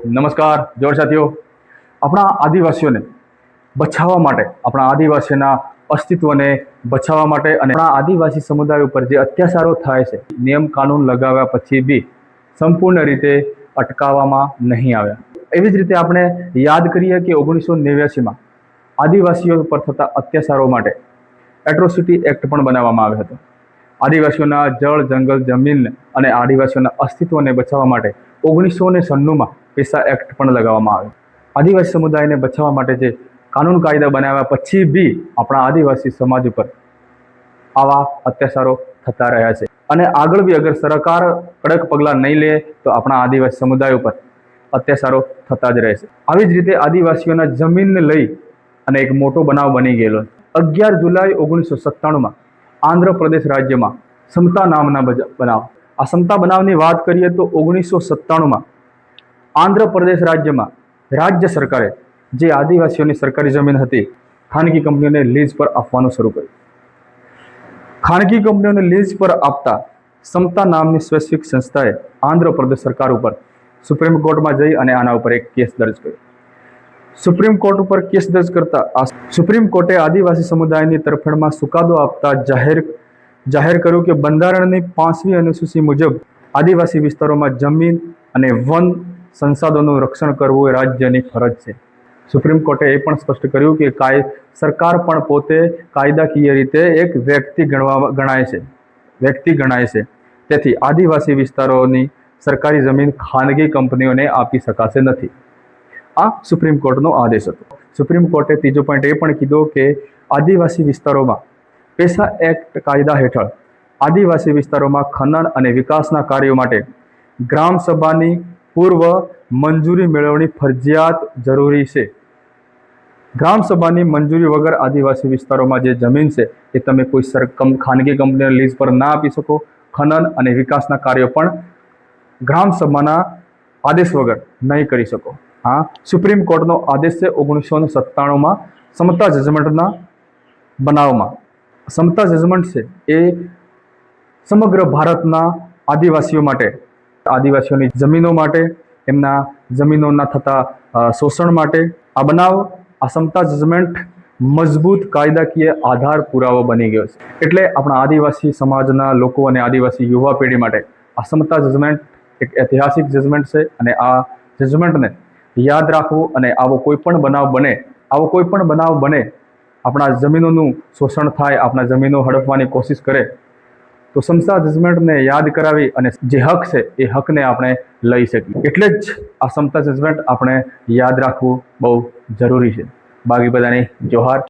નમસ્કાર જોર સાથીઓ, આપણા આદિવાસીઓને બચાવવા માટે, આપણા આદિવાસીના અસ્તિત્વને બચાવવા માટે અને આપણા આદિવાસી સમુદાય ઉપર જે અત્યાચારો થાય છે, નિયમ કાનૂન લગાવ્યા પછી બી સંપૂર્ણ રીતે અટકાવવામાં નહીં આવ્યા। એવી જ રીતે આપણે યાદ કરીએ કે 1989માં આદિવાસીઓ પર થતા અત્યાચારો માટે એટ્રોસિટી એક્ટ પણ બનાવવામાં આવ્યો હતો। આદિવાસીઓના જળ, જંગલ, જમીન અને આદિવાસીઓના અસ્તિત્વને બચાવવા માટે 1996માં પેસા એક્ટ પણ લગાવવામાં આવ્યો। આદિવાસી સમુદાયને બચાવવા માટે જે કાનૂન કાયદા બનાવ્યા પછી બી આપણા આદિવાસી સમાજ ઉપર આવા અત્યાચારો થતા રહ્યા છે અને આગળ બી અગર સરકાર કડક પગલાં નહીં લે તો આપણા આદિવાસી સમુદાય ઉપર અત્યાચારો થતા જ રહેશે। આવી જ રીતે આદિવાસીઓના જમીનને લઈ અને એક મોટો બનાવ બની ગયેલો। 11 જુલાઈ 1997માં આંધ્રપ્રદેશ રાજ્યમાં સમતા નામના બનાવ। આ સમતા બનાવની વાત કરીએ તો 1997માં આંધ્રપ્રદેશ રાજ્યમાં રાજ્ય સરકારે જે આદિવાસીઓની સરકારી જમીન હતી ખાનગી કંપનીઓને લીઝ પર આપવાનું શરૂ કર્યું। ખાનગી કંપનીઓને લીઝ પર આપતા સમતા નામની સ્વૈચ્છિક સંસ્થાએ આંધ્રપ્રદેશ સરકાર ઉપર સુપ્રીમ કોર્ટમાં જઈ અને આના ઉપર એક કેસ દર્જ કર્યો। સુપ્રીમ કોર્ટ ઉપર કેસ દર્જ કરતા આ સુપ્રીમ કોર્ટે આદિવાસી સમુદાયની તરફેણમાં ચુકાદો આપતા જાહેર કર્યું કે બંધારણની 5મી અનુસૂચિ મુજબ આદિવાસી વિસ્તારોમાં જમીન અને વન સંસાધનોનું રક્ષણ કરવું એ રાજ્યની ફરજ છે। સુપ્રીમ કોર્ટે એ પણ સ્પષ્ટ કર્યું કે સરકાર પણ પોતે કાયદાકીય રીતે એક વ્યક્તિ ગણાય છે, તેથી આદિવાસી વિસ્તારોની સરકારી જમીન ખાનગી કંપનીઓને આપી શકાશે નથી। આ સુપ્રીમ કોર્ટનો આદેશ હતો। સુપ્રીમ કોર્ટે ત્રીજો પોઈન્ટ એ પણ કીધો કે આદિવાસી વિસ્તારોમાં પેસા એક્ટ કાયદા હેઠળ આદિવાસી વિસ્તારોમાં ખનન અને વિકાસના કાર્યો માટે ગ્રામ સભાની પૂર્વ મંજૂરી મેળવણી ફરજિયાત જરૂરી છે। ગ્રામ સભાની મંજૂરી વગર આદિવાસી વિસ્તારોમાં જે જમીન છે એ તમે કોઈ ખાનગી કંપનીને લીઝ પર ના આપી શકો। ખનન અને વિકાસના કાર્યો પણ ગ્રામ સભાના આદેશ વગર નહીં કરી શકો। હા, સુપ્રીમ કોર્ટનો આદેશ છે 1997માં સમતા જજમેન્ટના બનાવમાં। સમતા જજમેન્ટ છે એ સમગ્ર ભારતના આદિવાસીઓ માટે, આદિવાસીઓની જમીનો માટે, એમના જમીનોના થતા શોષણ માટે આ બનાવ, આ સમતા જજમેન્ટ મજબૂત કાયદાકીય આધાર પુરાવો બની ગયો છે। એટલે આપણા આદિવાસી સમાજના લોકો અને આદિવાસી યુવા પેઢી માટે આ સમતા જજમેન્ટ એક ઐતિહાસિક જજમેન્ટ છે અને આ જજમેન્ટને યાદ રાખવું અને આવો કોઈ પણ બનાવ બને, આપણા જમીનોનું શોષણ થાય, આપણા જમીનો હડપવાની કોશિશ કરે તો સમતા જજમેન્ટને યાદ કરાવી અને જે હક છે એ હકને આપણે લઈ શકીએ। એટલે જ આ સમતા જજમેન્ટ આપણે યાદ રાખવું બહુ જરૂરી છે। બાકી બધાને જોહાર।